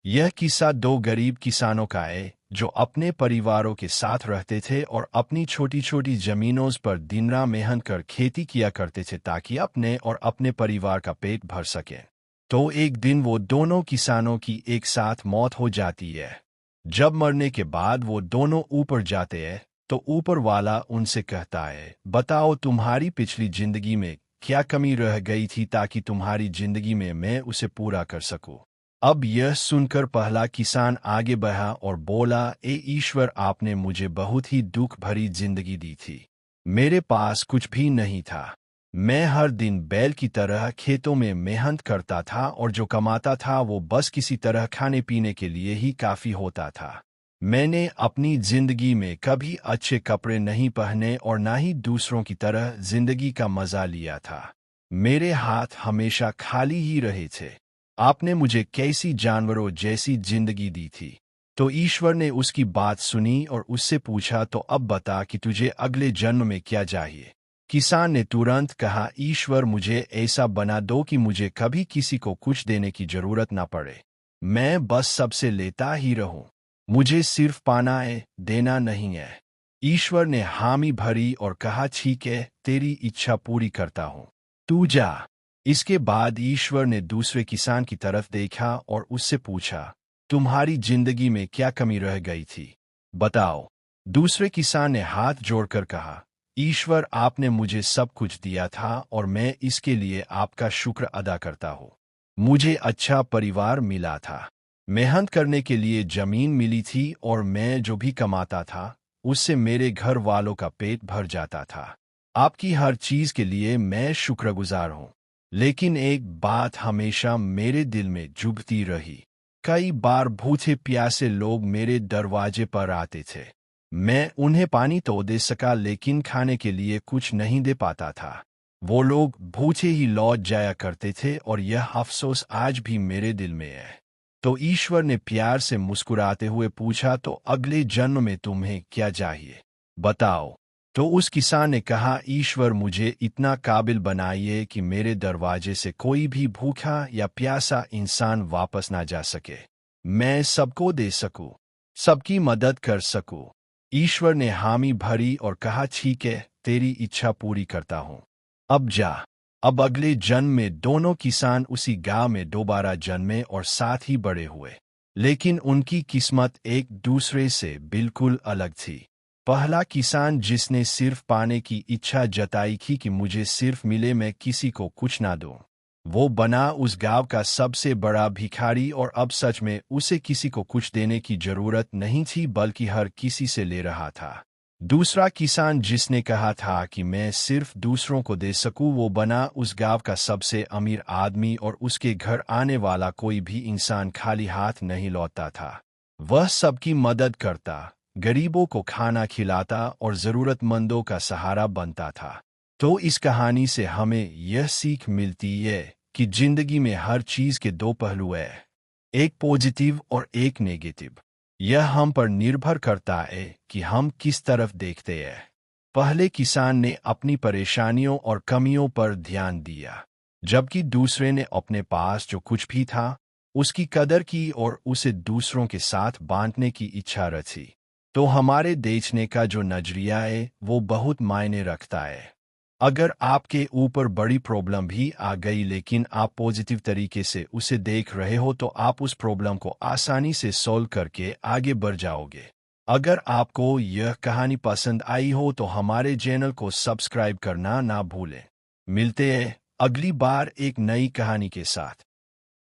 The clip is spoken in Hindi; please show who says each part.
Speaker 1: यह किस्सा दो गरीब किसानों का है जो अपने परिवारों के साथ रहते थे और अपनी छोटी छोटी जमीनों पर दिन रात मेहनत कर खेती किया करते थे ताकि अपने और अपने परिवार का पेट भर सके। तो एक दिन वो दोनों किसानों की एक साथ मौत हो जाती है। जब मरने के बाद वो दोनों ऊपर जाते हैं तो ऊपर वाला उनसे कहता है, बताओ तुम्हारी पिछली जिंदगी में क्या कमी रह गई थी ताकि तुम्हारी जिंदगी में मैं उसे पूरा कर सकूं। अब यह सुनकर पहला किसान आगे बढ़ा और बोला, ए ईश्वर, आपने मुझे बहुत ही दुख भरी जिंदगी दी थी। मेरे पास कुछ भी नहीं था। मैं हर दिन बैल की तरह खेतों में मेहनत करता था और जो कमाता था वो बस किसी तरह खाने पीने के लिए ही काफी होता था। मैंने अपनी जिंदगी में कभी अच्छे कपड़े नहीं पहने और ना ही दूसरों की तरह जिंदगी का मजा लिया था। मेरे हाथ हमेशा खाली ही रहे थे। आपने मुझे कैसी जानवरों जैसी जिंदगी दी थी। तो ईश्वर ने उसकी बात सुनी और उससे पूछा, तो अब बता कि तुझे अगले जन्म में क्या चाहिए। किसान ने तुरंत कहा, ईश्वर, मुझे ऐसा बना दो कि मुझे कभी किसी को कुछ देने की जरूरत ना पड़े। मैं बस सबसे लेता ही रहूं। मुझे सिर्फ पाना है, देना नहीं है। ईश्वर ने हामी भरी और कहा, ठीक है, तेरी इच्छा पूरी करता हूं, तू जा। इसके बाद ईश्वर ने दूसरे किसान की तरफ देखा और उससे पूछा, तुम्हारी जिंदगी में क्या कमी रह गई थी, बताओ। दूसरे किसान ने हाथ जोड़कर कहा, ईश्वर, आपने मुझे सब कुछ दिया था और मैं इसके लिए आपका शुक्र अदा करता हूँ। मुझे अच्छा परिवार मिला था, मेहनत करने के लिए जमीन मिली थी और मैं जो भी कमाता था उससे मेरे घर वालों का पेट भर जाता था। आपकी हर चीज के लिए मैं शुक्रगुजार हूँ। लेकिन एक बात हमेशा मेरे दिल में चुभती रही। कई बार भूखे प्यासे लोग मेरे दरवाजे पर आते थे। मैं उन्हें पानी तो दे सका लेकिन खाने के लिए कुछ नहीं दे पाता था। वो लोग भूखे ही लौट जाया करते थे और यह अफसोस आज भी मेरे दिल में है। तो ईश्वर ने प्यार से मुस्कुराते हुए पूछा, तो अगले जन्म में तुम्हें क्या चाहिए, बताओ। तो उस किसान ने कहा, ईश्वर, मुझे इतना काबिल बनाइए कि मेरे दरवाजे से कोई भी भूखा या प्यासा इंसान वापस ना जा सके। मैं सबको दे सकूं, सबकी मदद कर सकूं। ईश्वर ने हामी भरी और कहा, ठीक है, तेरी इच्छा पूरी करता हूं, अब जा। अब अगले जन्म में दोनों किसान उसी गांव में दोबारा जन्मे और साथ ही बड़े हुए। लेकिन उनकी किस्मत एक दूसरे से बिल्कुल अलग थी। पहला किसान, जिसने सिर्फ पाने की इच्छा जताई थी कि मुझे सिर्फ मिले, मैं किसी को कुछ ना दूं, वो बना उस गांव का सबसे बड़ा भिखारी और अब सच में उसे किसी को कुछ देने की जरूरत नहीं थी बल्कि हर किसी से ले रहा था। दूसरा किसान, जिसने कहा था कि मैं सिर्फ दूसरों को दे सकूं, वो बना उस गांव का सबसे अमीर आदमी और उसके घर आने वाला कोई भी इंसान खाली हाथ नहीं लौटता था। वह सबकी मदद करता, गरीबों को खाना खिलाता और जरूरतमंदों का सहारा बनता था। तो इस कहानी से हमें यह सीख मिलती है कि जिंदगी में हर चीज के दो पहलू हैं, एक पॉजिटिव और एक नेगेटिव। यह हम पर निर्भर करता है कि हम किस तरफ देखते हैं। पहले किसान ने अपनी परेशानियों और कमियों पर ध्यान दिया, जबकि दूसरे ने अपने पास जो कुछ भी था उसकी कदर की और उसे दूसरों के साथ बांटने की इच्छा रखी। तो हमारे देखने का जो नजरिया है वो बहुत मायने रखता है। अगर आपके ऊपर बड़ी प्रॉब्लम भी आ गई लेकिन आप पॉजिटिव तरीके से उसे देख रहे हो तो आप उस प्रॉब्लम को आसानी से सॉल्व करके आगे बढ़ जाओगे। अगर आपको यह कहानी पसंद आई हो तो हमारे चैनल को सब्सक्राइब करना ना भूलें। मिलते हैं अगली बार एक नई कहानी के साथ।